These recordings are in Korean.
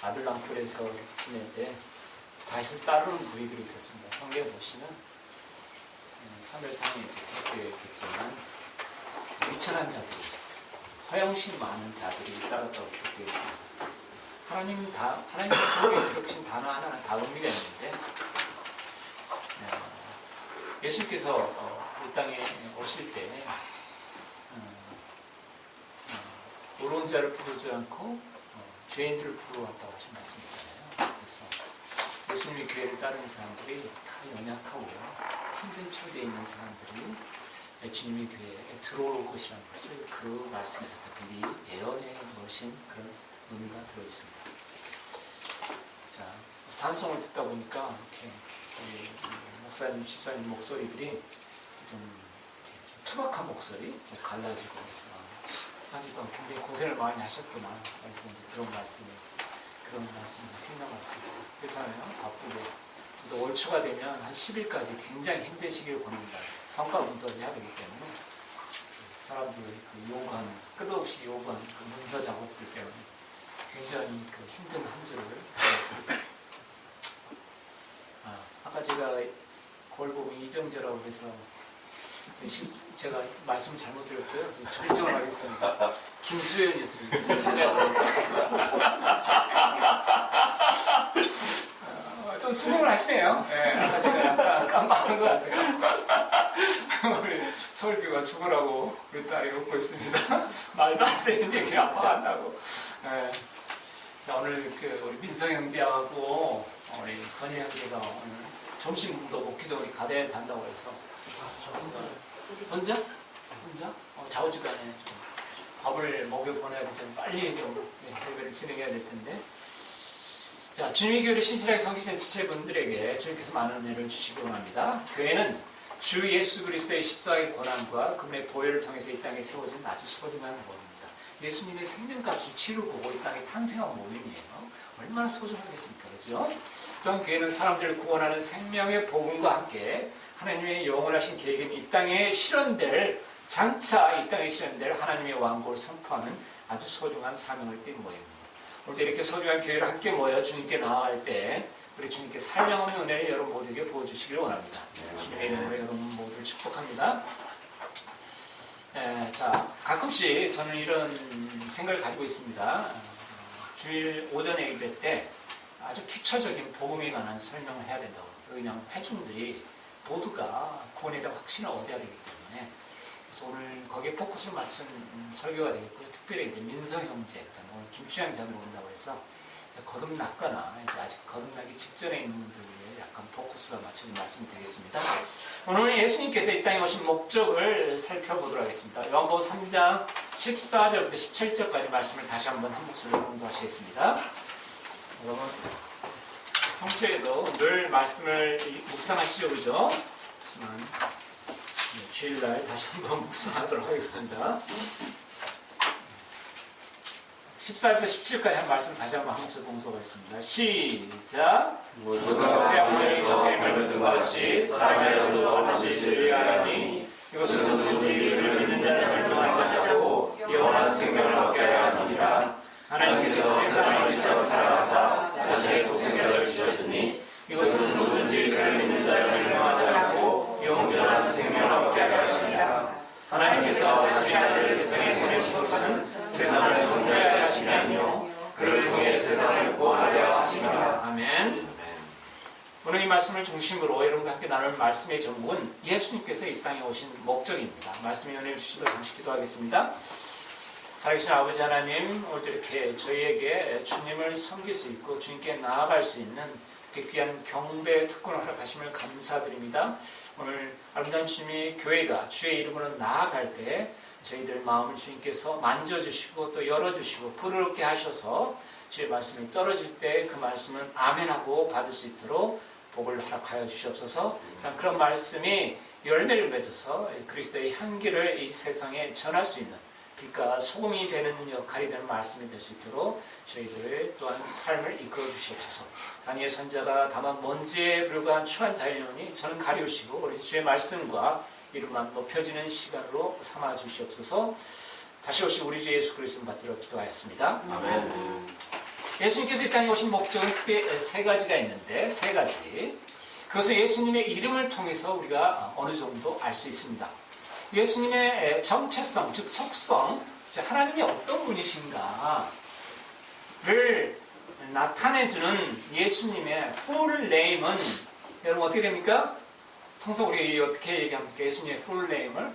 아들랑풀에서 지낼 때 다시 따르는 부위들이 있었습니다. 성경에 보시면 사무엘상에 기록되어 있겠지만 미천한 자들, 허영심 많은 자들이 따랐다고 기록되어 있습니다. 하나님 속에 기록하신 단어 하나는 다 의미가 있는데 예수님께서 이 땅에 오실 때 의로운 자를 부르지 않고 죄인들을 부르왔다고 하신 말씀이잖아요. 그래서 예수님의 교회를 따르는 사람들이 다 연약하고 힘든 처지에 있는 사람들이 주님의 교회에 들어올 것이라는 것을 그 말씀에서 특별히 예언해 놓으신 그런 의미가 들어있습니다. 자, 찬송을 듣다 보니까 이렇게 우리 목사님, 집사님 목소리들이 좀 투박한 목소리, 좀 갈라지고 해서 한 주 동안 굉장히 고생을 많이 하셨구나. 그래서 이제 그런 말씀이 생각났습니다. 그렇잖아요. 바쁘고. 저도 올 초가 되면 한 10일까지 굉장히 힘든 시기를 보냅니다. 성과 분석을 해야 되기 때문에 사람들이 요구하는, 끝없이 요구하는 그 문서 작업들 때문에 굉장히 그 힘든 한 주를 보냈습니다. 아까 제가 거울 보고 이정재라고 해서 제가 말씀 잘못 드렸고요. 정정을 하겠습니다. 김수현이었습니다. 좀 수긍을 하시네요. 네, 아까 제가 약간 깜빡한 것 같아요. 우리 서울교가 죽으라고 우리 딸이 웃고 있습니다. 말도 안 되는 얘기 아파한다고. 네. 오늘 우리 민성 형제하고 우리 건희 형제가 오늘 점심도 먹기 전에 가대에 단다고 해서 혼자? 좌우지간에 좀 밥을 먹여보내야 되지 빨리 좀 예배를 진행해야 될 텐데. 자, 주님의 교회를 신실하게 섬기시는 지체분들에게 주님께서 많은 은혜를 주시기 원합니다. 교회는 주 예수 그리스도의 십자가의 고난과 그분의 보혈을 통해서 이 땅에 세워진 아주 소중한 몸입니다. 예수님의 생명값을 치르고 이 땅에 탄생한 몸이에요. 얼마나 소중하겠습니까? 그죠? 또한 교회는 사람들을 구원하는 생명의 복음과 함께 하나님의 영원하신 계획인 이 땅에 실현될, 장차 이 땅에 실현될 하나님의 왕국을 선포하는 아주 소중한 사명을 띈 모임입니다. 오늘도 이렇게 소중한 교회를 함께 모여 주님께 나아갈 때 우리 주님께 살량없는 은혜를 여러분 모두에게 부어주시길 원합니다. 주님의 이름으로 여러분 모두를 축복합니다. 자, 가끔씩 저는 이런 생각을 가지고 있습니다. 주일 오전에 예배 때 아주 기초적인 복음에 관한 설명을 해야 된다고. 그냥 회중들이 모두가 구원에 대한 확신을 얻어야 되기 때문에 그래서 오늘 거기에 포커스를 맞춘 설교가 되겠고요. 특별히 이제 민성 형제, 오늘 김추양 장로 온다고 해서 거듭났거나 이제 아직 거듭나기 직전에 있는 분들 위해 약간 포커스가 맞춘 말씀이 되겠습니다. 오늘 예수님께서 이 땅에 오신 목적을 살펴보도록 하겠습니다. 요한복음 3장 14절부터 17절까지 말씀을 다시 한번 한 목소리로 공부하시겠습니다. 여러분 평소에도 늘 말씀을 묵상하시죠, 그죠? 하지만 주일날 다시 한번 묵상하도록 하겠습니다. 14절부터 17절까지 한 말씀 다시 한번 한 목소리 공소하겠습니다. 시작! 제 어머니 성경을 듣는 것 같이 사람의 영도 하시기를 위하니 이것은 누구든지 그를 믿는 자를 멸망하지 않고 영원한 생명을 얻게 하려 함이라. 하나님께서 세상을 지켜 살아가사 자신의 독생자를 주셨으니 이것은 누구든지 그를 믿는 자를 멸망하지 않고 영원한 생명을 얻게 하려 하십니다. 하나님께서 자신의 아들을 세상에 보내신 것은 세상을 존재하게 하심이 아니요 그를 통해 세상을 구원하려 하십니다. 아멘. 오늘 이 말씀을 중심으로 여러분과 함께 나눌 말씀의 전부는 예수님께서 이 땅에 오신 목적입니다. 말씀에 은혜 주시도록 잠시 기도하겠습니다. 살아계신 아버지 하나님, 오늘 이렇게 저희에게 주님을 섬길 수 있고 주님께 나아갈 수 있는 귀한 경배 특권을 허락하심을 감사드립니다. 오늘 아름다운 주님의 교회가 주의 이름으로 나아갈 때 저희들 마음을 주님께서 만져주시고 또 열어주시고 부르럽게 하셔서 주의 말씀이 떨어질 때 그 말씀을 아멘하고 받을 수 있도록 복을 허락하여 주시옵소서. 그런 말씀이 열매를 맺어서 그리스도의 향기를 이 세상에 전할 수 있는 빛과 소금이 되는 역할이 되는 말씀이 될 수 있도록 저희들을 또한 삶을 이끌어 주시옵소서. 다니엘 선자가 다만 먼지에 불과한 추한 자연이오니 저는 가리우시고 우리 주의 말씀과 이름만 높여지는 시간으로 삼아 주시옵소서. 다시 오신 우리 주 예수 그리스도 받들어 기도하였습니다. 아멘. 예수님께서 이 땅에 오신 목적은 크게 세 가지가 있는데, 세 가지. 그것은 예수님의 이름을 통해서 우리가 어느 정도 알 수 있습니다. 예수님의 정체성, 즉 속성, 즉 하나님이 어떤 분이신가를 나타내주는 예수님의 full name은 여러분 어떻게 됩니까? 통상 우리 어떻게 얘기합니까? 예수님의 full name을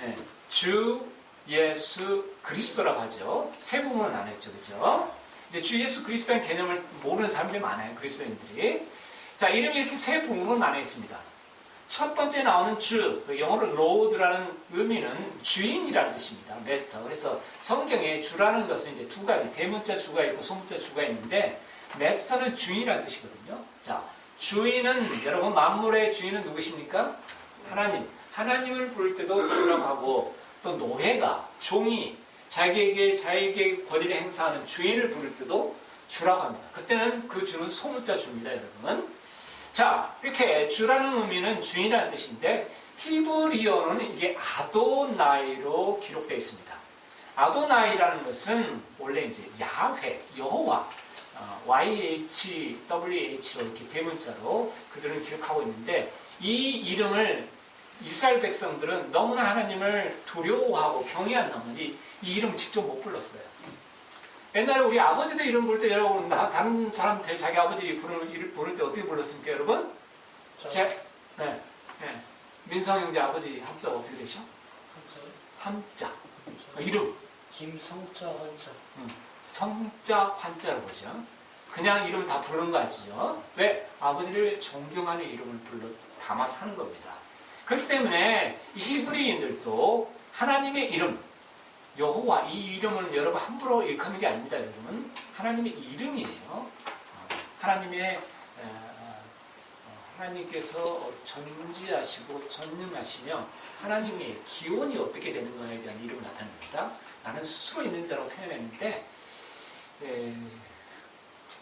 네, 주 예수 그리스도라고 하죠. 세 부분으로 나눴죠, 그죠? 이제 주 예수 그리스도의 개념을 모르는 사람들이 많아요, 그리스도인들이. 자, 이름이 이렇게 세 부분으로 나눠 있습니다. 첫 번째 나오는 주, 영어로 Lord라는 의미는 주인이라는 뜻입니다. Master. 그래서 성경에 주라는 것은 이제 두 가지, 대문자 주가 있고 소문자 주가 있는데, Master는 주인이라는 뜻이거든요. 자, 주인은, 여러분, 만물의 주인은 누구십니까? 하나님. 하나님을 부를 때도 주라고 하고, 또 노예가, 종이, 자기에게 권위를 행사하는 주인을 부를 때도 주라고 합니다. 그때는 그 주는 소문자 주입니다, 여러분. 자, 이렇게 주라는 의미는 주인이라는 뜻인데 히브리어는 이게 아도나이로 기록되어 있습니다. 아도나이라는 것은 원래 이제 야훼, 여호와, YHWH로 이렇게 대문자로 그들은 기록하고 있는데 이 이름을 이스라엘 백성들은 너무나 하나님을 두려워하고 경외한 나머지 이 이름 직접 못 불렀어요. 옛날에 우리 아버지들 이름 부를 때 여러분 다른 사람들 자기 아버지 부를 때 어떻게 불렀습니까, 여러분? 민성 형제 아버지 함자가 어떻게 되셔? 함자. 이름. 김성자 환자. 성자 환자로 보죠. 그냥 이름 다 부르는 거 아시죠? 왜? 아버지를 존경하는 이름을 담아서 하는 겁니다. 그렇기 때문에 이 히브리인들도 하나님의 이름, 여호와, 이 이름은 여러분 함부로 일컫는 게 아닙니다, 여러분. 하나님의 이름이에요. 하나님께서 전지하시고 전능하시며 하나님의 기원이 어떻게 되는가에 대한 이름을 나타냅니다. 나는 스스로 있는 자라고 표현했는데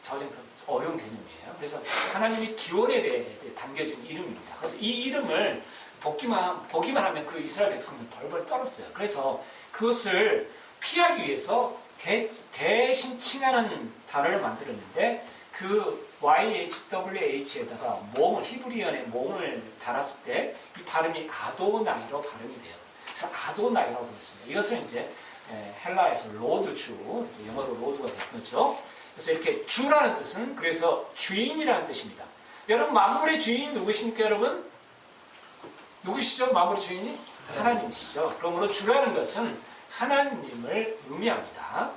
저는 어려운 개념이에요. 그래서 하나님의 기원에 대해 담겨진 이름입니다. 그래서 이 이름을 보기만 하면 그 이스라엘 백성들 벌벌 떨었어요. 그래서 그것을 피하기 위해서 대신 칭하는 단어를 만들었는데 그 YHWH에다가 몸을, 히브리어의 몸을 달았을 때 이 발음이 아도나이로 발음이 돼요. 그래서 아도나이라고 불렀습니다. 이것은 이제 헬라에서 로드주, 영어로 로드가 된 거죠. 그래서 이렇게 주라는 뜻은 그래서 주인이라는 뜻입니다. 여러분 만물의 주인이 누구십니까, 여러분? 누구시죠? 만물의 주인이? 하나님이시죠. 그러므로 주라는 것은 하나님을 의미합니다.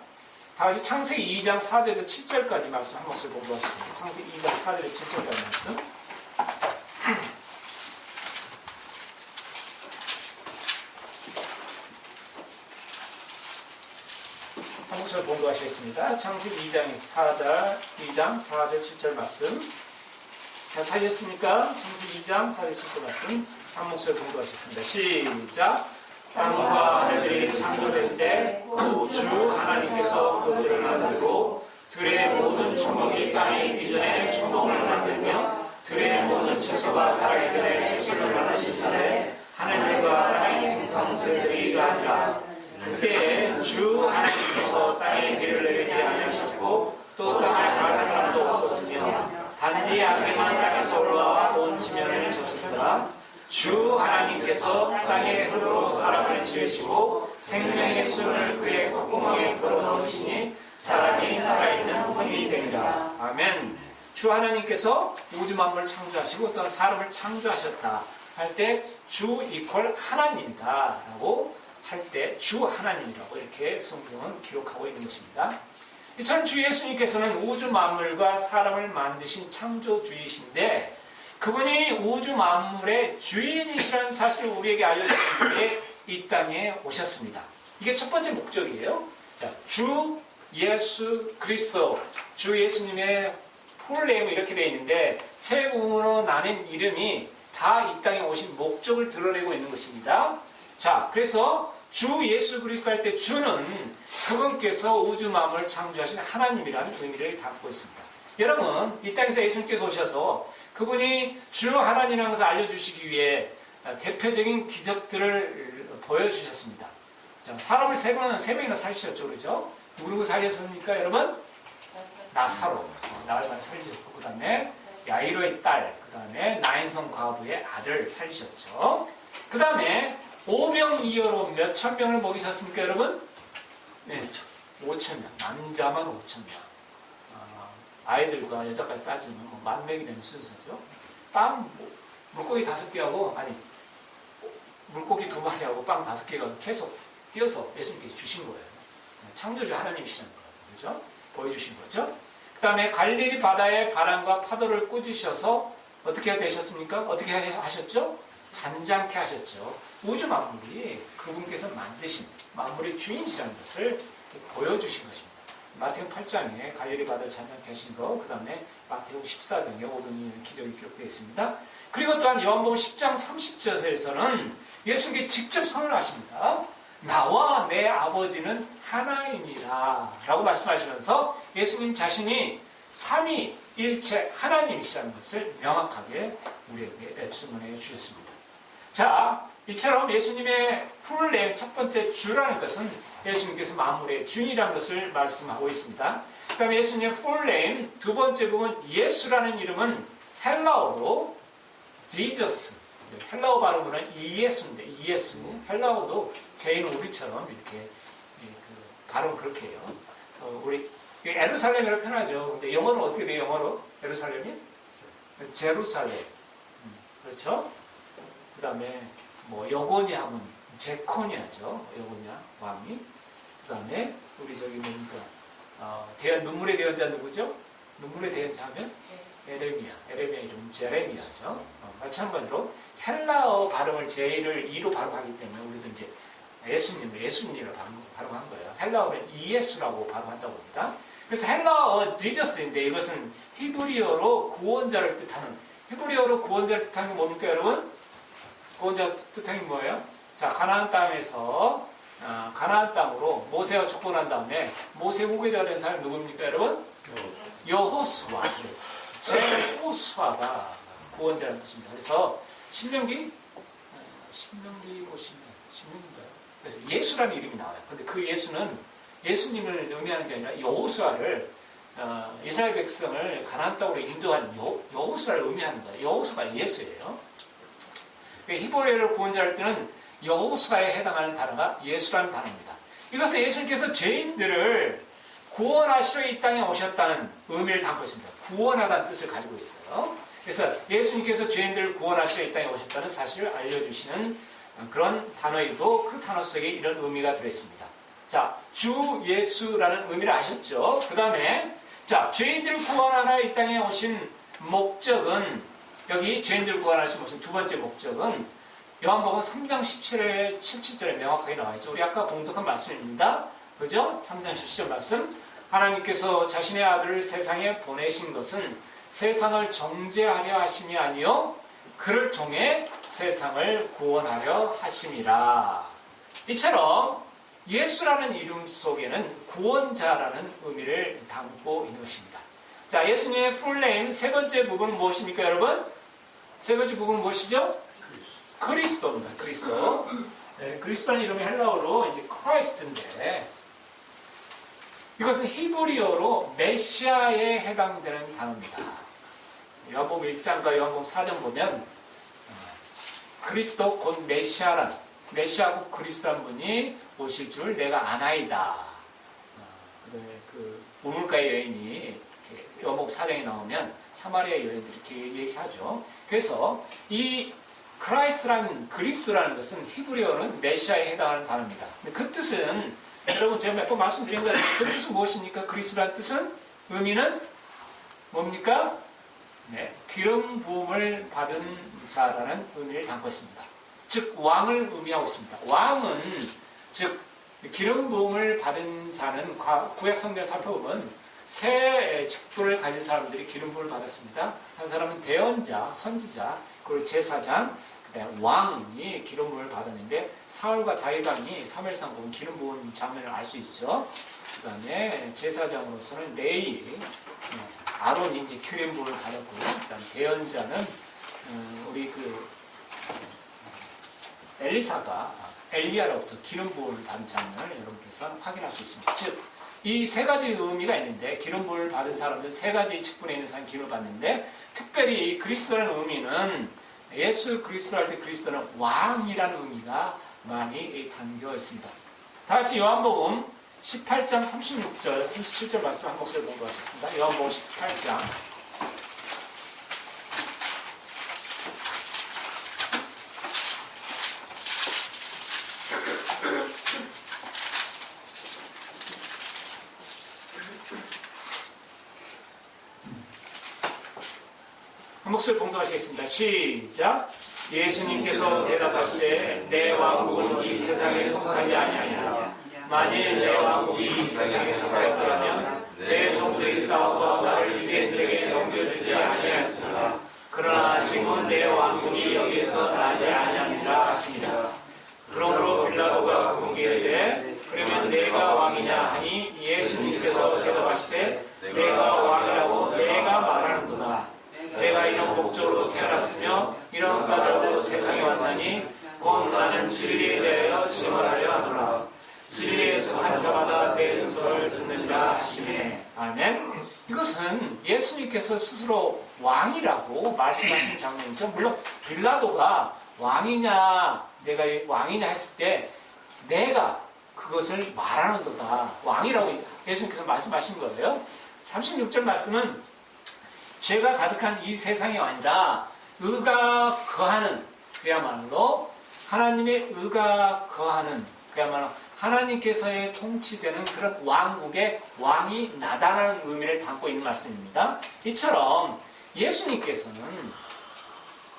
다시 창세기 2장 4절에서 7절까지 말씀 한 목소리 공부하시겠습니다. 창세기 2장 4절에서 7절까지 말씀. 한 목소리 공부하시겠습니다. 창세기 2장 4절 7절 말씀. 다 찾으셨습니까? 창세기 2장 4절 7절 말씀. 한 목소리 공부하시겠습니다. 시작. 땅과 하늘이 창조될 때 주 하나님께서 그들을 만들고 들의 모든 초목이 땅에 있기 전에 초목을 만들며 들의 모든 채소가 자라기 전에 채소를 만드시사에 하늘과 땅의 생성새들이 이러하니라. 그때 주 하나님께서 땅에 비를 내리게 하셨고 또 땅을 갈 사람도 없었으며 단지 안개만 땅에서 올라와 온 지면을 젖었더라. 주 하나님께서 땅의 흙으로 사람을 지으시고 생명의 숨을 그의 콧구멍에 불어넣으시니 사람이 살아있는 힘이 되니라. 아멘. 주 하나님께서 우주 만물을 창조하시고 또한 사람을 창조하셨다 할 때 주 이퀄 하나님이다 라고 할 때 주 하나님이라고 이렇게 성경은 기록하고 있는 것입니다. 전 주 예수님께서는 우주 만물과 사람을 만드신 창조주이신데 그분이 우주 만물의 주인이시라는 사실을 우리에게 알려주기 위해 이 땅에 오셨습니다. 이게 첫 번째 목적이에요. 자, 주 예수 그리스도, 주 예수님의 풀네임이 이렇게 되어 있는데 세 부분으로 나뉜 이름이 다 이 땅에 오신 목적을 드러내고 있는 것입니다. 자, 그래서 주 예수 그리스도 할 때 주는 그분께서 우주 만물을 창조하신 하나님이라는 의미를 담고 있습니다. 여러분, 이 땅에서 예수님께서 오셔서 그분이 주 하나님이라는 것을 알려주시기 위해 대표적인 기적들을 보여주셨습니다. 자, 사람을 세 명이나 살리셨죠, 그러죠? 누구 살렸습니까, 여러분? 나사로, 나흘만 살리셨고, 그 다음에 야이로의 딸, 그 다음에 나인성 과부의 아들 살리셨죠. 그 다음에 오병이어로 몇천 명을 먹이셨습니까, 여러분? 네, 5천 명. 남자만 5천 명. 아이들과 여자까지 따지면 뭐 10,000명이 되는 순서죠. 빵, 물고기 5개하고, 아니, 물고기 2마리하고 빵 5개가 계속 띄어서 예수님께 주신 거예요. 창조주 하나님이시는 거예요. 그죠? 보여주신 거죠. 그 다음에 갈릴리 바다에 바람과 파도를 꾸짖으셔서 어떻게 되셨습니까? 어떻게 하셨죠? 잔잔케 하셨죠. 우주 만물이 그분께서 만드신 만물의 주인이라는 것을 보여주신 것입니다. 마태복음 8장에 갈릴리 바다를 잔잔케 하신 거, 그 다음에 마태복음 14장에 오병이어 기적이 기록되어 있습니다. 그리고 또한 요한복음 10장 30절에서는 예수님께 직접 선언하십니다. 나와 내 아버지는 하나이니라 라고 말씀하시면서 예수님 자신이 삼위일체 하나님이시라는 것을 명확하게 우리에게 말씀해 주셨습니다. 자, 이처럼 예수님의 풀네임 첫 번째 주라는 것은 예수님께서 만물의 주인이라는 것을 말씀하고 있습니다. 그 다음에 예수님의 풀네임 두 번째 부분 예수라는 이름은 헬라어로 Jesus, 헬라어 발음으로는 이예수인데 이예수, 헬라어도 제인 우리처럼 이렇게 발음 그렇게 해요. 우리 에루살렘이라고 표현하죠. 근데 영어는 어떻게 돼요? 영어로 에루살렘이? 제루살렘. 그렇죠? 그 다음에 뭐 여고니 하면 제코니아죠. 여고니아 왕이. 그 다음에 우리 저기 뭡니까? 눈물의 대언자 누구죠? 눈물의 대언자 하면 에레미야 이름 제레미야죠. 마찬가지로 헬라어 발음을 J를 E로 발음하기 때문에 우리도 이제 예수님을 발음한 거예요. 헬라어는 이예수라고 발음한다고 합니다. 그래서 헬라어 지저스인데 이것은 히브리어로 구원자를 뜻하는, 히브리어로 구원자를 뜻하는 게 뭡니까 여러분? 구원자 뜻하는 게 뭐예요? 자, 가나안 땅에서 가나안 땅으로 모세와 족보한 다음에 모세 후계자가 된 사람이 누굽니까 여러분? 여호수아. 제호수아가 구원자라는 뜻입니다. 그래서 신명기 보시면 신명기인가요? 그래서 예수라는 이름이 나와요. 근데 그 예수는 예수님을 의미하는 게 아니라 여호수아를 이스라엘 백성을 가나안 땅으로 인도한 여호수아를 의미하는 거예요. 여호수아가 예수예요. 히브리어를 구원자할 때는 여호수아에 해당하는 단어가 예수라는 단어입니다. 이것은 예수님께서 죄인들을 구원하시러 이 땅에 오셨다는 의미를 담고 있습니다. 구원하다는 뜻을 가지고 있어요. 그래서 예수님께서 죄인들을 구원하시러 이 땅에 오셨다는 사실을 알려주시는 그런 단어이고 그 단어 속에 이런 의미가 들어있습니다. 자, 주 예수라는 의미를 아셨죠? 그 다음에 자, 죄인들을 구원하러 이 땅에 오신 목적은, 여기 죄인들을 구원하신 오신 두 번째 목적은 요한복음 3장 17절에 명확하게 나와 있죠. 우리 아까 봉독한 말씀입니다. 그죠? 3장 17절 말씀. 하나님께서 자신의 아들을 세상에 보내신 것은 세상을 정죄하려 하심이 아니요 그를 통해 세상을 구원하려 하심이라. 이처럼 예수라는 이름 속에는 구원자라는 의미를 담고 있는 것입니다. 자, 예수님의 풀네임 세 번째 부분은 무엇입니까 여러분? 세 번째 부분은 무엇이죠? 그리스도입니다. 그리스도. 네, 그리스도라는 이름이 헬라어로 이제 크라이스트인데 이것은 히브리어로 메시아에 해당되는 단어입니다. 요한복음 1장과 요한복음 4장 보면 그리스도 곧 메시아 곧 그리스도란 분이 오실 줄 내가 아나이다. 그 우물가의 여인이 요한복음 4장에 나오면 사마리아 여인들이 이렇게 얘기하죠. 그래서 이 크라이스트라는 그리스도라는 것은 히브리어는 메시아에 해당하는 단어입니다. 그 뜻은 여러분 제가 몇 번 말씀드린 거예요. 그 뜻은 무엇입니까? 그리스도라는 뜻은 의미는 뭡니까? 네, 기름 부음을 받은 자라는 의미를 담고 있습니다. 즉 왕을 의미하고 있습니다. 왕은 즉 기름 부음을 받은 자는 구약 성경을 살펴보면 세 직분을 가진 사람들이 기름 부음을 받았습니다. 한 사람은 대언자, 선지자, 그리고 제사장, 왕이 기름 부음을 받았는데 사울과 다윗 왕이 사무엘상 보면 기름 부음 장면을 알 수 있죠. 그 다음에 제사장으로서는 레위, 아론이 이제 기름 부음을 받았고요. 그다음 대언자는 우리 엘리사가 엘리야로부터 기름 부음을 받은 장면을 여러분께서 확인할 수 있습니다. 즉 이 세 가지 의미가 있는데, 기름 부음을 받은 사람들 세 가지 직분에 있는 사람 기름을 받는데, 특별히 그리스도라는 의미는 예수 그리스도 할 때 그리스도는 왕이라는 의미가 많이 담겨 있습니다. 다 같이 요한복음 18장 36절, 37절 말씀 한 목소리 공부하셨습니다. 요한복음 18장. 한 목소리 봉독하시겠습니다. 시작. 예수님께서 대답하시되 내 왕국은 이 세상에 속하지 아니하니라. 만일 내 왕국이 이 세상에 속하였더라면 내 종들이 싸워서 나를 유대인들에게 넘겨주지 아니하였으나 그러나 지금은 내 왕국이 여기에서 나지 아니하니라 하십니다. 그러므로 빌라도가 그분께 이르되 그러면 내가 왕이냐 하니 예수님께서 대답하시되 내가 왕이라고 내가 말하는도다. 내가 이런 목적으로 태어났으며 이런 까닭으로 세상에 왔나니 곧 나는 진리에 대하여 증언하려 하노라. 진리에 속한 자마다 내 음성을 듣느니라 하시네. 아멘. 이것은 예수님께서 스스로 왕이라고 말씀하신 장면이죠. 물론 빌라도가 왕이냐 내가 왕이냐 했을 때 내가 그것을 말하는도다. 왕이라고 예수님께서 말씀하신 거예요. 36절 말씀은 죄가 가득한 이 세상이 아니라 의가 거하는, 그야말로 하나님의 의가 거하는, 그야말로 하나님께서의 통치되는 그런 왕국의 왕이 나다라는 의미를 담고 있는 말씀입니다. 이처럼 예수님께서는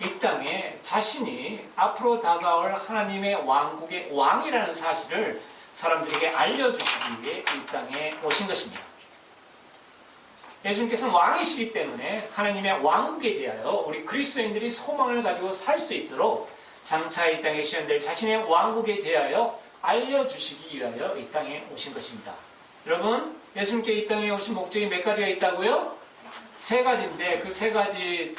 이 땅에 자신이 앞으로 다가올 하나님의 왕국의 왕이라는 사실을 사람들에게 알려주시기 위해 이 땅에 오신 것입니다. 예수님께서는 왕이시기 때문에 하나님의 왕국에 대하여 우리 그리스도인들이 소망을 가지고 살 수 있도록 장차 이 땅에 시현될 자신의 왕국에 대하여 알려주시기 위하여 이 땅에 오신 것입니다. 여러분, 예수님께 이 땅에 오신 목적이 몇 가지가 있다고요? 세 가지인데 그 세 가지는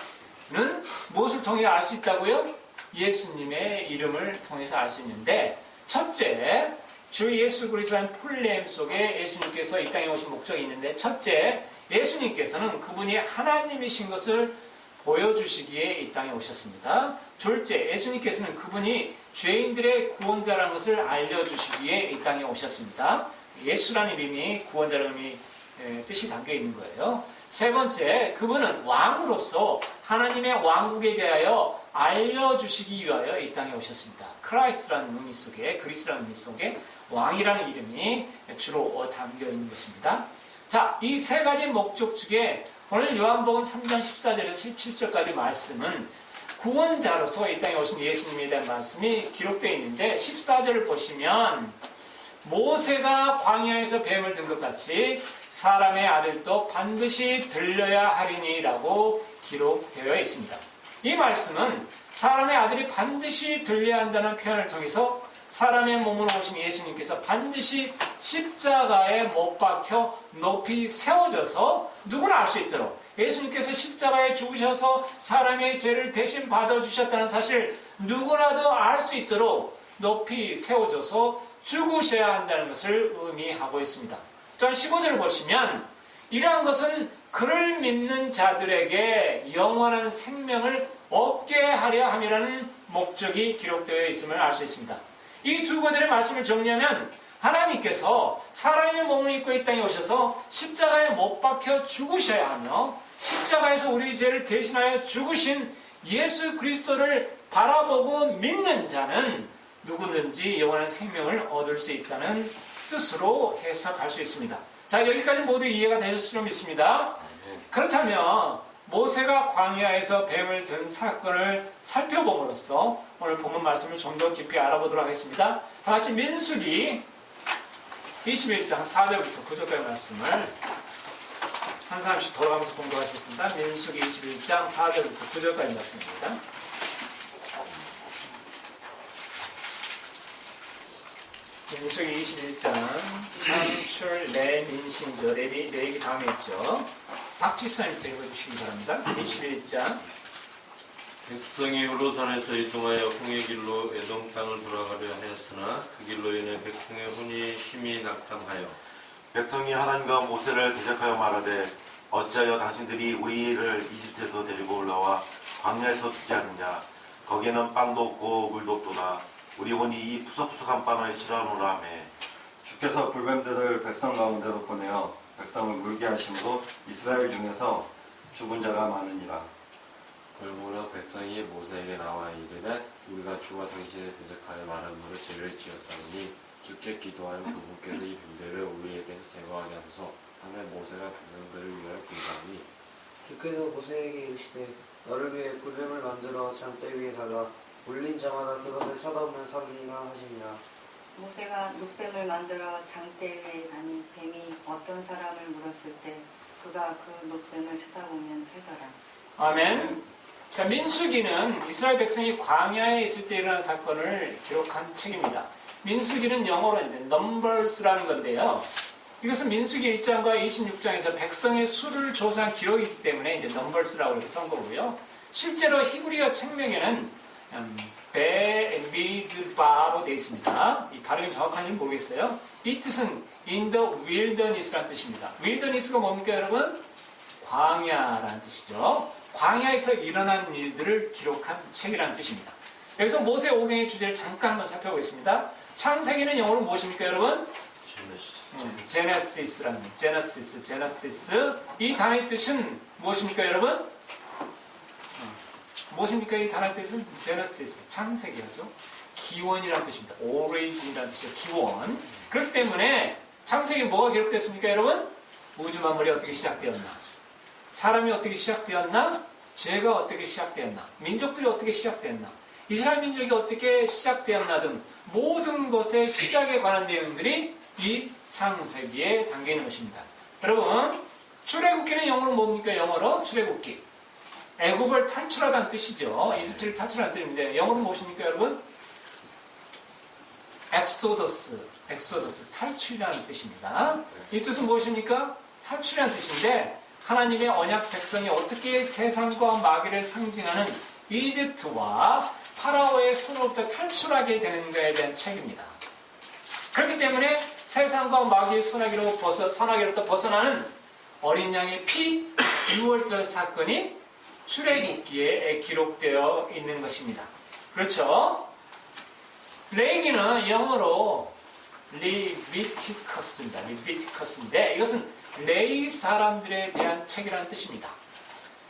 무엇을 통해 알 수 있다고요? 예수님의 이름을 통해서 알 수 있는데, 첫째, 주 예수 그리스도라는 풀네임 속에 예수님께서 이 땅에 오신 목적이 있는데, 첫째, 예수님께서는 그분이 하나님이신 것을 보여주시기에 이 땅에 오셨습니다. 둘째, 예수님께서는 그분이 죄인들의 구원자라는 것을 알려주시기에 이 땅에 오셨습니다. 예수라는 이름이 구원자라는 뜻이 담겨 있는 거예요. 세 번째, 그분은 왕으로서 하나님의 왕국에 대하여 알려주시기 위하여 이 땅에 오셨습니다. 크라이스트라는 의미 속에, 그리스도라는 의미 속에 왕이라는 이름이 주로 담겨 있는 것입니다. 자, 이 세 가지 목적 중에 오늘 요한복음 3장 14절에서 17절까지 말씀은 구원자로서 이 땅에 오신 예수님에 대한 말씀이 기록되어 있는데, 14절을 보시면 모세가 광야에서 뱀을 든 것 같이 사람의 아들도 반드시 들려야 하리니 라고 기록되어 있습니다. 이 말씀은 사람의 아들이 반드시 들려야 한다는 표현을 통해서 사람의 몸으로 오신 예수님께서 반드시 십자가에 못 박혀 높이 세워져서 누구나 알 수 있도록, 예수님께서 십자가에 죽으셔서 사람의 죄를 대신 받아주셨다는 사실 누구라도 알 수 있도록 높이 세워져서 죽으셔야 한다는 것을 의미하고 있습니다. 또한 15절을 보시면 이러한 것은 그를 믿는 자들에게 영원한 생명을 얻게 하려 함이라는 목적이 기록되어 있음을 알 수 있습니다. 이 두 구절의 말씀을 정리하면 하나님께서 사람의 몸을 입고 이 땅에 오셔서 십자가에 못 박혀 죽으셔야 하며 십자가에서 우리 죄를 대신하여 죽으신 예수 그리스도를 바라보고 믿는 자는 누구든지 영원한 생명을 얻을 수 있다는 뜻으로 해석할 수 있습니다. 자, 여기까지 모두 이해가 되셨으면 믿습니다. 그렇다면 모세가 광야에서 뱀을 든 사건을 살펴봄으로써 오늘 본문 말씀을 좀 더 깊이 알아보도록 하겠습니다. 다 같이 민수기 21장 4절부터 9절까지 말씀을 한 사람씩 돌아가면서 공부하시겠습니다. 민수기 21장 4절부터 9절까지 말씀입니다. 민수기 21장 산출 레민신조 레기 다음에 있죠. 박집사님부터 읽어주시기 바랍니다. 21장. 백성이 요르단에서 이동하여 홍해 길로 에돔 땅을 돌아가려 하였으나 그 길로 인해 백성의 혼이 심히 낙담하여 백성이 하나님과 모세를 대적하여 말하되 어찌하여 당신들이 우리를 이집트에서 데리고 올라와 광야에서 죽게 하느냐. 거기에는 빵도 없고 물도 없도다. 우리 온이 이 푸석푸석한 빵을 싫어하노라 하며. 주께서 불뱀들을 백성 가운데로 보내어 백성을 물게 하심으로 이스라엘 중에서 죽은 자가 많으니라. 그러므로 백성이 모세에게 나와 이르되 우리가 주와 당신을 대적하여 말함으로 죄를 지었사오니 주께 기도하여 그분께서 이 뱀들을 우리에게서 제거하게 하소서 하며 모세가 백성들을 위하여 기도하니 주께서 모세에게 이르시되 너를 위해 불뱀을 만들어 장대 위에 달라 울린 자마다 그것을 쳐다보면 살으리라 하시니라. 모세가 눕뱀을 만들어 장대 위에 다니 뱀이 어떤 사람을 물었을 때 그가 그 눕뱀을 쳐다보면 살더라. 아멘. 자, 민수기는 이스라엘 백성이 광야에 있을 때 일어난 사건을 기록한 책입니다. 민수기는 영어로 이제 Numbers라는 건데요. 이것은 민수기 1장과 26장에서 백성의 수를 조사한 기록이기 때문에 이제 Numbers라고 이렇게 쓴 거고요. 실제로 히브리어 책명에는 베미드바로 되어 있습니다. 이 발음이 정확한지 모르겠어요. 이 뜻은 in the wilderness라는 뜻입니다. wilderness가 뭡니까 여러분? 광야라는 뜻이죠. 광야에서 일어난 일들을 기록한 책이라는 뜻입니다. 여기서 모세 오경의 주제를 잠깐 한번 살펴보겠습니다. 창세기는 영어로 무엇입니까 여러분? 제네시스라는 제네시스. 이 단어의 뜻은 무엇입니까 여러분? 무엇입니까 이 단어의 뜻은? 제네시스, 창세기죠. 기원이라는 뜻입니다. 오리진이라는 뜻이죠. 기원. 그렇기 때문에 창세기 뭐가 기록됐습니까 여러분? 우주 만물이 어떻게 시작되었나? 사람이 어떻게 시작되었나? 죄가 어떻게 시작되었나? 민족들이 어떻게 시작되었나? 이스라엘 민족이 어떻게 시작되었나 등 모든 것의 시작에 관한 내용들이 이 창세기에 담겨 있는 것입니다. 여러분, 출애굽기는 영어로 뭡니까? 영어로 출애굽기. 애굽을 탈출하다는 뜻이죠. 이집트를 탈출하는 뜻인데 영어로 무엇입니까 여러분? 엑소더스, 탈출이라는 뜻입니다. 이 뜻은 무엇입니까? 탈출이라는 뜻인데 하나님의 언약 백성이 어떻게 세상과 마귀를 상징하는 이집트와 파라오의 손으로부터 탈출하게 되는가에 대한 책입니다. 그렇기 때문에 세상과 마귀의 소나기로부터 벗어나는 어린 양의 피 유월절 사건이 출애굽기에 기록되어 있는 것입니다. 그렇죠? 레위기는 영어로 리비티커스인데 이것은 레위 사람들에 대한 책이라는 뜻입니다.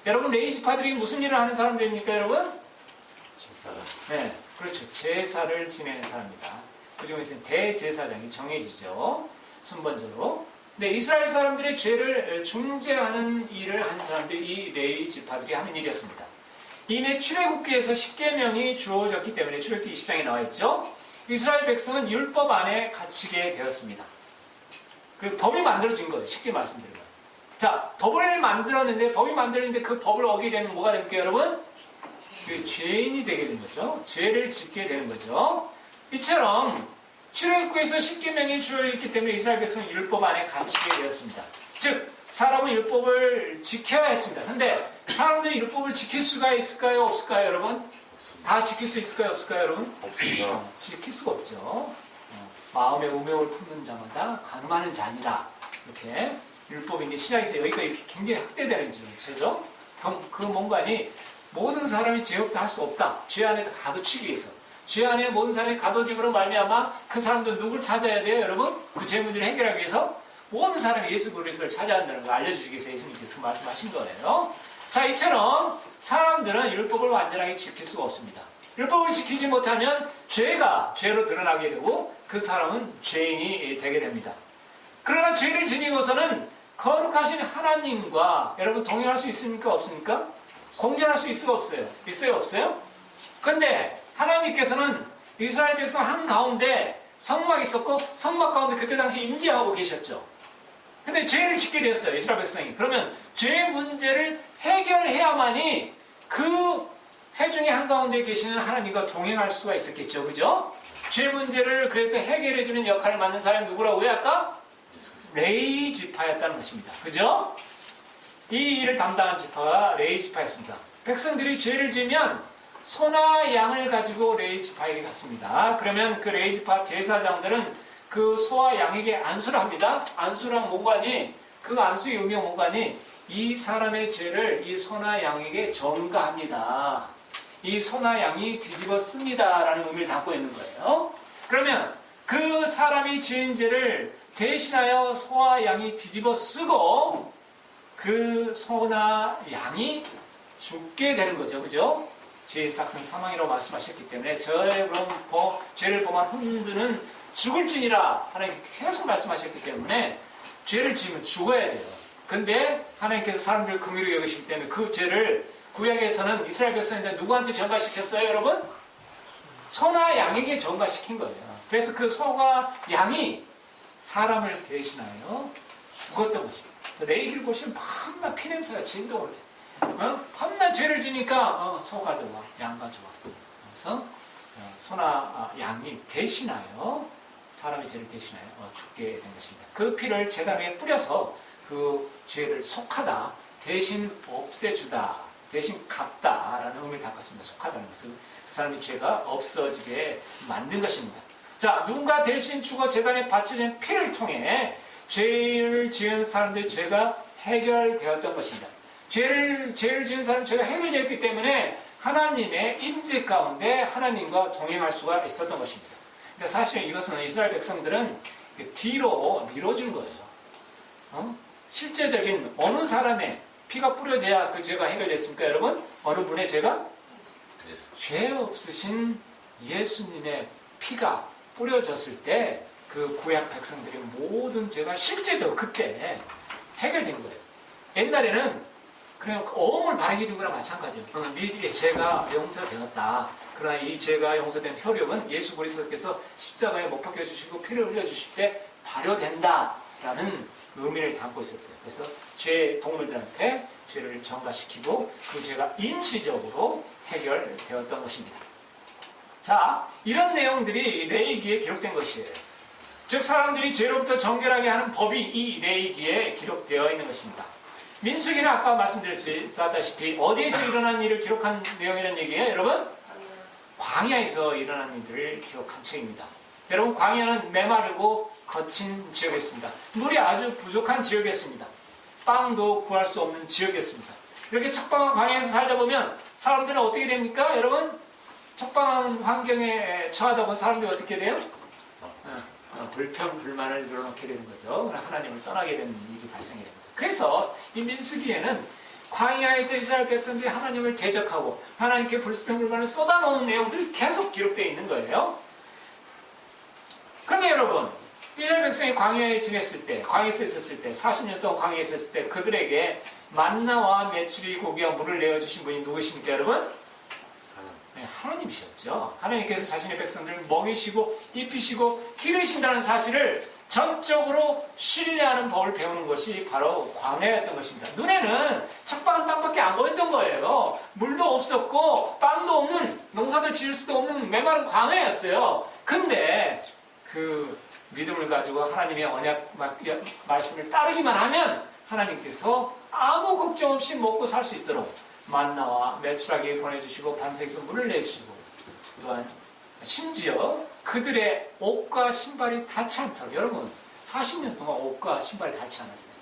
여러분 레위 지파들이 무슨 일을 하는 사람들입니까 여러분? 네, 그렇죠. 제사를 지내는 사람입니다. 그 중에서는 대제사장이 정해지죠. 순번적으로. 근데 이스라엘 사람들의 죄를 중재하는 일을 한 사람들이 이 레위 지파들이 하는 일이었습니다. 이미 출애굽기에서 10계명이 주어졌기 때문에 출애굽기 20장에 나와 있죠. 이스라엘 백성은 율법 안에 갇히게 되었습니다. 그 법이 만들어진 거예요. 쉽게 말씀드리면. 자, 법을 만들었는데 그 법을 어기게 되면 뭐가 됩니까, 여러분? 그 죄인이 되게 된 거죠. 죄를 짓게 되는 거죠. 이처럼 출애굽기에서 10계명이 주어졌기 때문에 이스라엘 백성은 율법 안에 갇히게 되었습니다. 즉, 사람은 율법을 지켜야 했습니다. 근데 사람들이 율법을 지킬 수가 있을까요? 없을까요, 여러분? 다 지킬 수 있을까요? 없을까요, 여러분? 없습니다. 지킬 수가 없죠. 마음의 우매를 품는 자마다 간음하는 자니라. 이렇게 율법이 이제 시작해서 여기까지 굉장히 확대되는 죄죠. 그 뭔가니 모든 사람이 죄 없다 할 수 없다. 죄 안에 가둬치기 위해서. 죄 안에 모든 사람이 가둬짐으로 말미암아 그 사람들 누굴 찾아야 돼요, 여러분? 그 죄 문제를 해결하기 위해서 모든 사람이 예수 그리스도를 찾아야 한다는 걸 알려주기 위해서 예수님께서 그 말씀하신 거예요. 자, 이처럼 사람들은 율법을 완전하게 지킬 수가 없습니다. 율법을 지키지 못하면 죄가 죄로 드러나게 되고 그 사람은 죄인이 되게 됩니다. 그러나 죄를 지니고서는 거룩하신 하나님과 여러분 동행할 수 있습니까? 없습니까? 공존할 수 있어요? 없어요? 있어요? 없어요? 근데 하나님께서는 이스라엘 백성 한가운데 성막이 있었고 성막 가운데 그때 당시 임재하고 계셨죠. 근데 죄를 짓게 됐어요. 이스라엘 백성이. 그러면 죄 문제를 해결해야만이 그 회중의 한가운데 계시는 하나님과 동행할 수가 있었겠죠. 그죠? 죄 문제를 그래서 해결해주는 역할을 맡는 사람이 누구라고요? 아까? 레위 지파였다는 것입니다. 그죠? 이 일을 담당한 지파가 레위 지파였습니다. 백성들이 죄를 지면 소나 양을 가지고 레위 지파에게 갔습니다. 그러면 그 레위 지파 제사장들은 그 소와 양에게 안수를 합니다. 안수랑 뭔가니 그 안수의 의미가 뭔가니 이 사람의 죄를 이 소나 양에게 전가합니다. 이 소나 양이 뒤집어 씁니다 라는 의미를 담고 있는 거예요. 그러면 그 사람이 지은 죄를 대신하여 소와 양이 뒤집어 쓰고 그 소나 양이 죽게 되는 거죠. 그죠? 죄의 삭은 사망이라고 말씀하셨기 때문에 죄를 범한 혼인들은 죽을지니라 하나님께 계속 말씀하셨기 때문에 죄를 지으면 죽어야 돼요. 근데 하나님께서 사람들을 긍휼히 여기시기 때문에 그 죄를 구약에서는 이스라엘 백성인데 누구한테 전가시켰어요, 여러분? 소나 양에게 전가시킨 거예요. 그래서 그 소가 양이 사람을 대신하여 죽었던 것입니다. 그래서 레위기를 보시면 밤낮 피냄새가 진동을 해요. 밤낮 죄를 지니까 소 가져와, 양 가져와. 그래서 소나 양이 대신하여 사람의 죄를 대신하여 죽게 된 것입니다. 그 피를 제단 위에 뿌려서 그 죄를 속하다, 대신 없애주다, 대신 갚다라는 의미를 담았습니다. 속하다는 것은 그 사람의 죄가 없어지게 만든 것입니다. 자, 누군가 대신 죽어 제단에 바쳐진 피를 통해 죄를 지은 사람들의 죄가 해결되었던 것입니다. 죄를 지은 사람의 죄가 해결되었기 때문에 하나님의 임재 가운데 하나님과 동행할 수가 있었던 것입니다. 근데 사실 이것은 이스라엘 백성들은 뒤로 미뤄진 거예요. 실제적인 어느 사람의 피가 뿌려져야 그 죄가 해결됐습니까, 여러분? 어느 분의 죄가? 죄 없으신 예수님의 피가 뿌려졌을 때 그 구약 백성들의 모든 죄가 실제적으로 그때 해결된 거예요. 옛날에는 그냥 어음을 바르게 준 거랑 마찬가지예요. 네 죄가 용서되었다. 그러나 이 죄가 용서된 효력은 예수 그리스도께서 십자가에 못 박혀 주시고 피를 흘려 주실 때 발효된다라는 의미를 담고 있었어요. 그래서 동물들한테 죄를 전가시키고 그 죄가 임시적으로 해결되었던 것입니다. 자, 이런 내용들이 레위기에 기록된 것이에요. 즉 사람들이 죄로부터 정결하게 하는 법이 이 레위기에 기록되어 있는 것입니다. 민수기는 아까 말씀드렸다시피 어디에서 일어난 일을 기록한 내용이라는 얘기예요, 여러분? 광야에서 일어난 일들을 기록한 책입니다. 여러분, 광야는 메마르고 거친 지역이었습니다. 물이 아주 부족한 지역이었습니다. 빵도 구할 수 없는 지역이었습니다. 이렇게 척박한 광야에서 살다 보면 사람들은 어떻게 됩니까? 여러분, 척박한 환경에 처하다 보면 사람들이 어떻게 돼요? 불평, 불만을 늘어놓게 되는 거죠. 하나님을 떠나게 되는 일이 발생이 됩니다. 그래서 이 민수기에는 광야에서 이스라엘 백성들이 하나님을 대적하고 하나님께 불평, 불만을 쏟아놓은 내용들이 계속 기록되어 있는 거예요. 그런데 여러분, 이스라엘 백성이 광야에 지냈을 때, 광야에서 있었을 때, 40년 동안 광야에 있었을 때 그들에게 만나와 메추리 고기와 물을 내어주신 분이 누구십니까, 여러분? 네, 하나님이셨죠. 하나님께서 자신의 백성들을 먹이시고 입히시고 기르신다는 사실을 전적으로 신뢰하는 법을 배우는 것이 바로 광야였던 것입니다. 눈에는 척박한 땅밖에 안 보였던 거예요. 물도 없었고 빵도 없는, 농사를 지을 수도 없는 메마른 광야였어요. 근데 그 믿음을 가지고 하나님의 언약 말씀을 따르기만 하면 하나님께서 아무 걱정 없이 먹고 살 수 있도록 만나와 메추라기 보내주시고 반석에서 물을 내주시고 또한 심지어 그들의 옷과 신발이 닿지 않도록, 여러분 40년 동안 옷과 신발이 닿지 않았어요.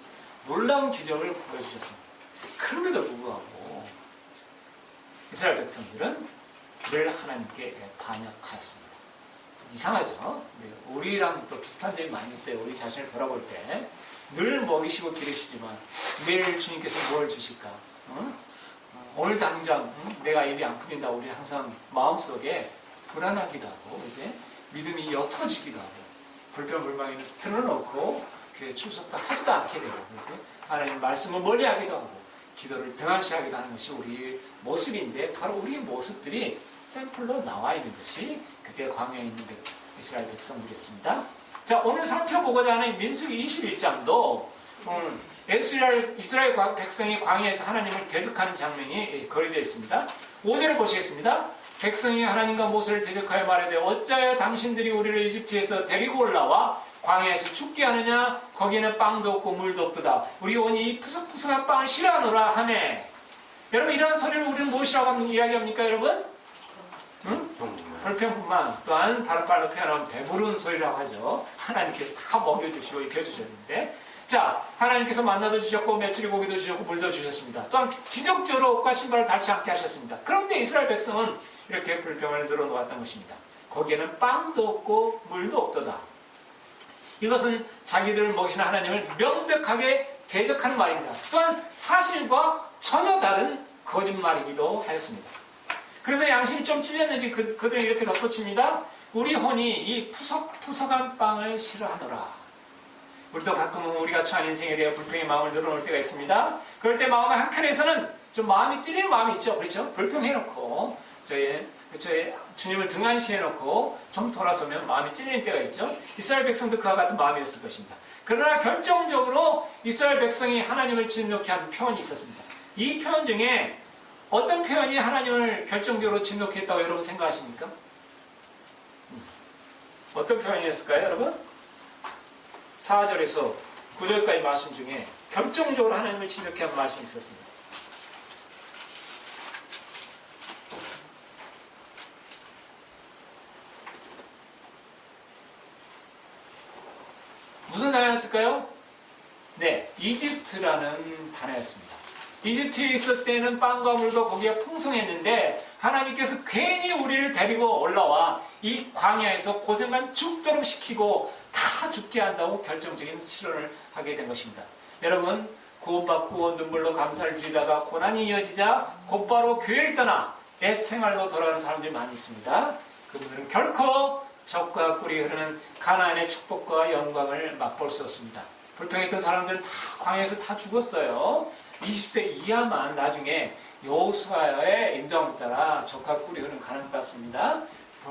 놀라운 기적을 보여주셨습니다. 그럼에도 불구하고 이스라엘 백성들은 늘 하나님께 반역하였습니다. 이상하죠? 우리랑 또 비슷한 점이 많이 있어요. 우리 자신을 돌아볼 때 늘 먹이시고 기르시지만 매일 주님께서 뭘 주실까? 오늘 당장 내가 입이 안 풀린다. 우리 항상 마음속에 불안하기도 하고 이제 믿음이 옅어지기도 하고 불평불만을 틀어놓고 교회 출석도 하지도 않게 되고 이제 하나님 말씀을 멀리하기도 하고 기도를 등한시하기도 하는 것이 우리의 모습인데 바로 우리의 모습들이 샘플로 나와 있는 것이 그때 광야에 있는 이스라엘 백성들이었습니다. 자, 오늘 살펴보고자 하는 민수기 21장도 이스라엘 백성이 광야에서 하나님을 대적하는 장면이 그려져 있습니다. 5절을 보시겠습니다. 백성이 하나님과 모세를 대적하여 말하되 어찌하여 당신들이 우리를 이집트에서 데리고 올라와 광야에서 죽게 하느냐? 거기는 빵도 없고 물도 없도다. 우리 온이 이 푸석푸석한 빵을 싫어하노라 하매. 여러분, 이런 소리를 우리는 무엇이라고 이야기합니까, 여러분? 불평뿐만 또한 다른 말로 표현하면 배부른 소리라고 하죠. 하나님께서 다 먹여주시고 입혀주셨는데, 자, 하나님께서 만나도 주셨고 메추리 고기도 주셨고 물도 주셨습니다. 또한 기적적으로 옷과 신발을 닳지 않게 하셨습니다. 그런데 이스라엘 백성은 이렇게 불평을 늘어놓았던 것입니다. 거기에는 빵도 없고 물도 없도다. 이것은 자기들을 먹이시는 하나님을 명백하게 대적하는 말입니다. 또한 사실과 전혀 다른 거짓말이기도 하였습니다. 그래서 양심이 좀 찔렸는지 그들은 이렇게 덧붙입니다. 우리 혼이 이 푸석푸석한 빵을 싫어하노라. 우리도 가끔은 우리가 처한 인생에 대해 불평의 마음을 늘어놓을 때가 있습니다. 그럴 때 마음의 한켠에서는 좀 마음이 찔리는 마음이 있죠. 그렇죠? 불평해놓고 저의 주님을 등한시해놓고 좀 돌아서면 마음이 찔리는 때가 있죠. 이스라엘 백성도 그와 같은 마음이었을 것입니다. 그러나 결정적으로 이스라엘 백성이 하나님을 진노케 한 표현이 있었습니다. 이 표현 중에 어떤 표현이 하나님을 결정적으로 진노케 했다고 여러분 생각하십니까? 어떤 표현이었을까요, 여러분? 4절에서 9절까지 말씀 중에 결정적으로 하나님을 진노케 한 말씀이 있었습니다. 무슨 단어였을까요? 네, 이집트라는 단어였습니다. 이집트에 있을 때는 빵과 물도 거기가 풍성했는데 하나님께서 괜히 우리를 데리고 올라와 이 광야에서 고생만 죽도록 시키고 다 죽게 한다고 결정적인 실언을 하게 된 것입니다. 여러분, 구원받고 눈물로 감사를 드리다가 고난이 이어지자 곧바로 교회를 떠나 옛 생활로 돌아가는 사람들이 많이 있습니다. 그분들은 결코 적과 꿀이 흐르는 가나안의 축복과 영광을 맛볼 수 없습니다. 불평했던 사람들은 다 광야에서 다 죽었어요. 20세 이하만 나중에 여호수아의 인도함을 따라 적과 꿀이 흐르는 가나안을 땄습니다.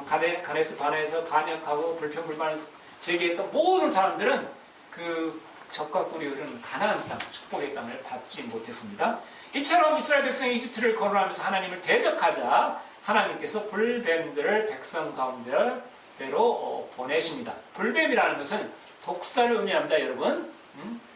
가데스 바네에서 반역하고 불평불만을 제기했던 모든 사람들은 그 적과 꿀이 흐르는 가나안 땅, 축복의 땅을 받지 못했습니다. 이처럼 이스라엘 백성이 이집트를 거론하면서 하나님을 대적하자 하나님께서 불뱀들을 백성 가운데로 보내십니다. 불뱀이라는 것은 독사를 의미합니다, 여러분.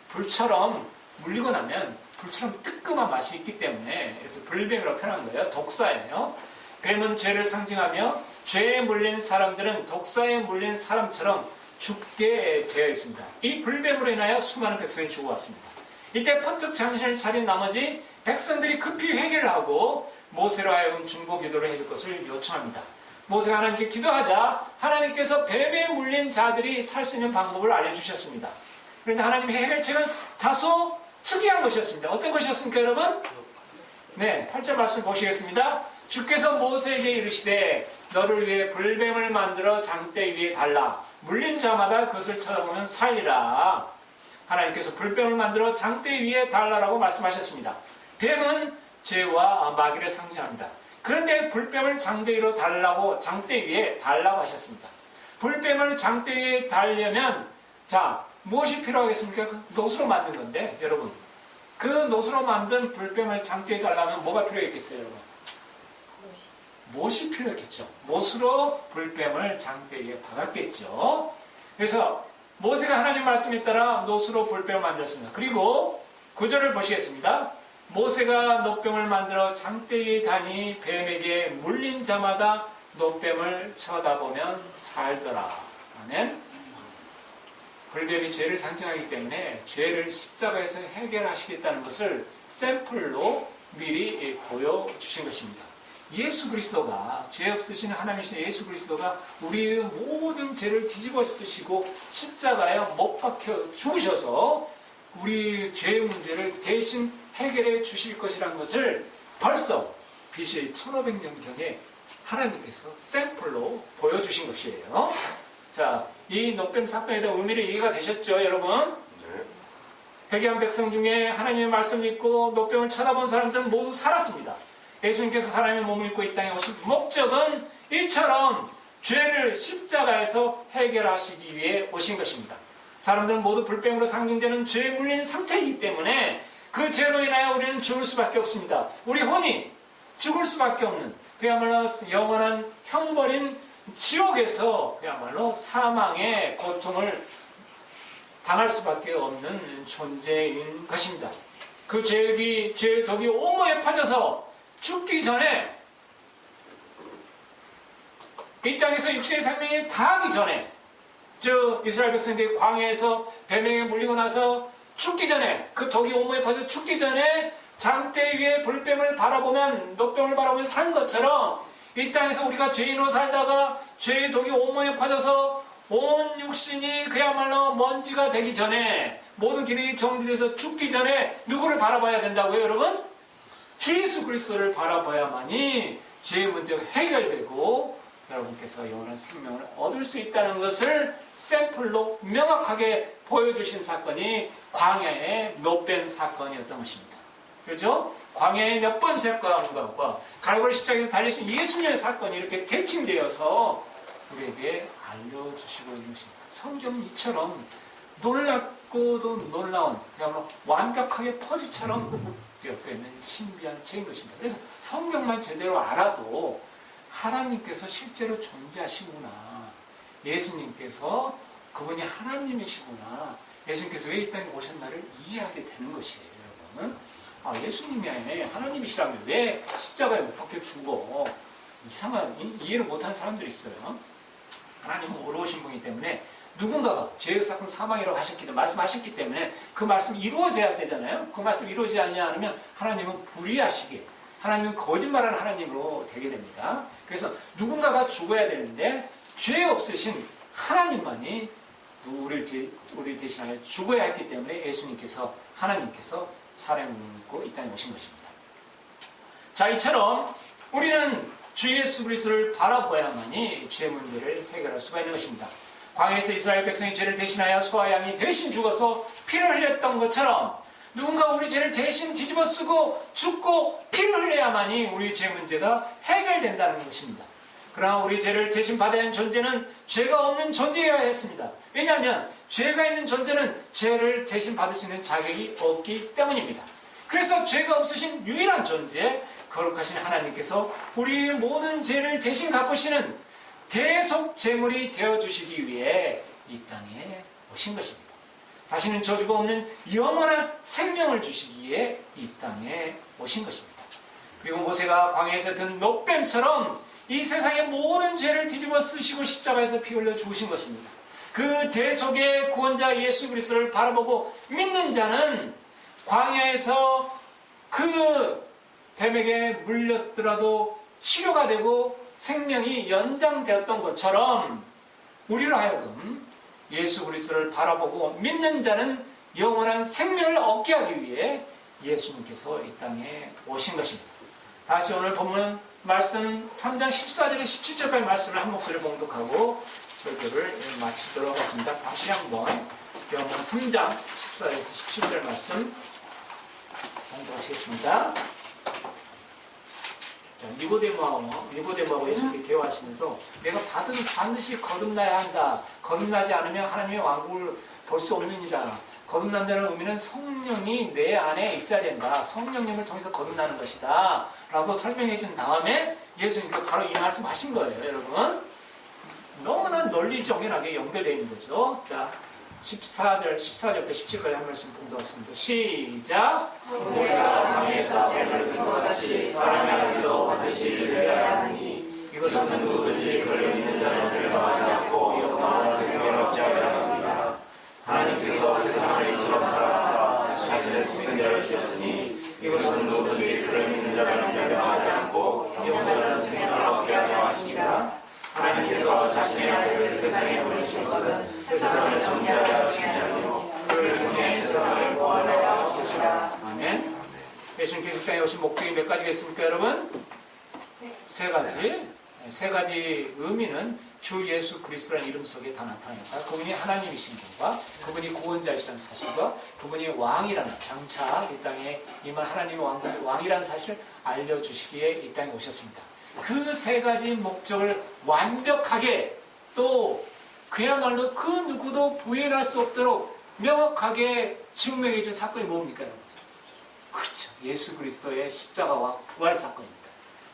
불처럼 물리고 나면 불처럼 뜨끔한 맛이 있기 때문에 이렇게 불뱀이라고 표현한 거예요. 독사예요. 뱀은 죄를 상징하며 죄에 물린 사람들은 독사에 물린 사람처럼 죽게 되어 있습니다. 이 불뱀으로 인하여 수많은 백성이 죽어왔습니다. 이때 퍼뜩 정신을 차린 나머지 백성들이 급히 회개를 하고 모세로 하여금 중보 기도를 해줄 것을 요청합니다. 모세가 하나님께 기도하자 하나님께서 뱀에 물린 자들이 살 수 있는 방법을 알려주셨습니다. 그런데 하나님의 해결책은 다소 특이한 것이었습니다. 어떤 것이었습니까, 여러분? 네, 8절 말씀 보시겠습니다. 주께서 모세에게 이르시되 너를 위해 불뱀을 만들어 장대 위에 달라 물린 자마다 그것을 쳐다보면 살리라. 하나님께서 불뱀을 만들어 장대 위에 달라라고 말씀하셨습니다. 뱀은 죄와 마귀를 상징합니다. 그런데 불뱀을 장대 위로 달라고 장대 위에 달라고 하셨습니다. 불뱀을 장대 위에 달려면 자 무엇이 필요하겠습니까? 그 노수로 만든 건데 여러분 그 노수로 만든 불뱀을 장대 위에 달라면 뭐가 필요했겠어요, 여러분? 못이 필요했겠죠. 못으로 불뱀을 장대 위에 박았겠죠. 그래서 모세가 하나님 말씀에 따라 노수로 불뱀을 만들었습니다. 그리고 9절을 보시겠습니다. 모세가 노뱀을 만들어 장대 위에 다니 뱀에게 물린 자마다 노뱀을 쳐다보면 살더라. 아멘. 불뱀이 죄를 상징하기 때문에 죄를 십자가에서 해결하시겠다는 것을 샘플로 미리 보여주신 것입니다. 예수 그리스도가 죄 없으신 하나님이신 예수 그리스도가 우리의 모든 죄를 뒤집어 쓰시고 십자가에 못 박혀 죽으셔서 우리 죄의 문제를 대신 해결해 주실 것이라는 것을 벌써 BC 1500년경에 하나님께서 샘플로 보여주신 것이에요. 자, 이 노뱀 사건에 대한 의미를 이해가 되셨죠, 여러분? 회개한 백성 중에 하나님의 말씀 믿고 노뱀을 쳐다본 사람들은 모두 살았습니다. 예수님께서 사람의 몸을 입고 이 땅에 오신 목적은 이처럼 죄를 십자가에서 해결하시기 위해 오신 것입니다. 사람들은 모두 불뱀으로 상징되는 죄에 물린 상태이기 때문에 그 죄로 인하여 우리는 죽을 수밖에 없습니다. 우리 혼이 죽을 수밖에 없는 그야말로 영원한 형벌인 지옥에서 그야말로 사망의 고통을 당할 수밖에 없는 존재인 것입니다. 그 죄의 덕이 온몸에 퍼져서 죽기 전에 이 땅에서 육신의 생명이 다하기 전에, 즉 이스라엘 백성들이 광야에서 뱀에게 물리고 나서 죽기 전에, 그 독이 온몸에 퍼져 죽기 전에 장대 위에 불뱀을 바라보면, 노뱀을 바라보면 산 것처럼 이 땅에서 우리가 죄인으로 살다가 죄의 독이 온몸에 퍼져서 온 육신이 그야말로 먼지가 되기 전에, 모든 기능이 정지돼서 죽기 전에 누구를 바라봐야 된다고요, 여러분? 주 예수 그리스도를 바라봐야만이 죄의 문제가 해결되고 여러분께서 영원한 생명을 얻을 수 있다는 것을 샘플로 명확하게 보여주신 사건이 광야의 노뱀 사건이었던 것입니다. 그렇죠? 광야의 노뱀 사건과 갈보리 십자가에서 달리신 예수님의 사건이 이렇게 대칭되어서 우리에게 알려주시고 있는 것입니다. 성경은 이처럼 놀랍고도 놀라운, 그야말로 완벽하게 퍼즐처럼 엮여 있는 신비한 책인 것입니다. 그래서 성경만 제대로 알아도 하나님께서 실제로 존재하시구나, 예수님께서 그분이 하나님이시구나, 예수님께서 왜 이 땅에 오셨나를 이해하게 되는 것이에요. 여러분, 예수님이 하나님이시라면 왜 십자가에 못 박혀 죽어? 이상한, 이해를 못하는 사람들이 있어요. 하나님은 어려우신 분이기 때문에 누군가가 죄의 사건 사망이라고 말씀하셨기 때문에 그 말씀이 이루어져야 되잖아요. 그 말씀이 이루어지지 않으면 하나님은 불의하시게, 하나님은 거짓말하는 하나님으로 되게 됩니다. 그래서 누군가가 죽어야 되는데 죄 없으신 하나님만이 우리를 대신하여 죽어야 했기 때문에 예수님께서, 하나님께서 사람을 믿고 이 땅에 오신 것입니다. 자, 이처럼 우리는 주 예수 그리스도를 바라봐야만이 죄 문제를 해결할 수가 있는 것입니다. 광야에서 이스라엘 백성이 죄를 대신하여 소와 양이 대신 죽어서 피를 흘렸던 것처럼 누군가 우리 죄를 대신 뒤집어 쓰고 죽고 피를 흘려야만이 우리 죄 문제가 해결된다는 것입니다. 그러나 우리 죄를 대신 받아야 하는 존재는 죄가 없는 존재여야 했습니다. 왜냐하면 죄가 있는 존재는 죄를 대신 받을 수 있는 자격이 없기 때문입니다. 그래서 죄가 없으신 유일한 존재, 거룩하신 하나님께서 우리 모든 죄를 대신 갚으시는 대속 제물이 되어주시기 위해 이 땅에 오신 것입니다. 다시는 저주가 없는 영원한 생명을 주시기에 이 땅에 오신 것입니다. 그리고 모세가 광야에서 든 노뱀처럼 이 세상의 모든 죄를 뒤집어 쓰시고 십자가에서 피 흘려 죽으신 것입니다. 그 대속의 구원자 예수 그리스도를 바라보고 믿는 자는 광야에서 그 뱀에게 물렸더라도 치료가 되고 생명이 연장되었던 것처럼 우리로 하여금 예수 그리스도를 바라보고 믿는 자는 영원한 생명을 얻게 하기 위해 예수님께서 이 땅에 오신 것입니다. 다시 오늘 본문 말씀 3장 14절에서 17절까지 말씀을 한 목소리로 봉독하고 설교를 마치도록 하겠습니다. 다시 한번 요한 3장 14절에서 17절 말씀 봉독하시겠습니다. 니고데모하고 예수님이 대화하시면서 내가 받으면 반드시 거듭나야 한다. 거듭나지 않으면 하나님의 왕국을 볼 수 없느니라. 거듭난다는 의미는 성령이 내 안에 있어야 된다. 성령님을 통해서 거듭나는 것이다. 라고 설명해 준 다음에 예수님께서 바로 이 말씀 하신 거예요. 여러분, 너무나 널리 정연하게 연결되어 있는 거죠. 자, 14절부터 17절까지 한 말씀 봉독하겠습니다. 시작. 모세가 광야에서 뱀을 든 것 같이 사람의 아들도 반드시 이르러야 하니 이것은 누구든지 그를 믿는 자는 멸망하지 않고 영원한 생명을 얻게 하려 합니다. 하나님께서 세상을 이처럼 사랑하사 자신의 독생자를 주셨으니 이것은 누구든지 그를 믿는 자는 멸망하지 않고 영원한 생명을 얻게 하려 하십니다. 하나님께서 자신의 아들을 세상에 보내신 것은 세상을 정죄하려 하심이 아니요 그를 통해 세상을 구원하려 하시리라. 아멘. 예수님께서 이 땅에 오신 목적이 몇 가지겠습니까, 여러분? 세 가지. 세 가지 의미는 주 예수 그리스도라는 이름 속에 다 나타나니까 그분이 하나님이신 분과 그분이 구원자이시라는 사실과 그분이 왕이라는, 장차 이 땅에 임한 하나님의 왕이라는 사실을 알려주시기에 이 땅에 오셨습니다. 그 세 가지 목적을 완벽하게 또 그야말로 그 누구도 부인할 수 없도록 명확하게 증명해 준 사건이 뭡니까, 여러분? 그렇죠. 예수 그리스도의 십자가와 부활 사건입니다.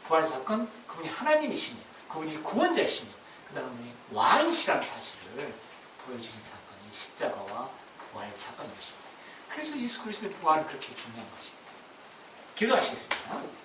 부활 사건, 그분이 하나님이시며 그분이 구원자이시며 그 다음에 왕이시라는 사실을 보여주는 사건이 십자가와 부활 사건인 것입니다. 그래서 예수 그리스도의 부활은 그렇게 중요한 것입니다. 기도하시겠습니다.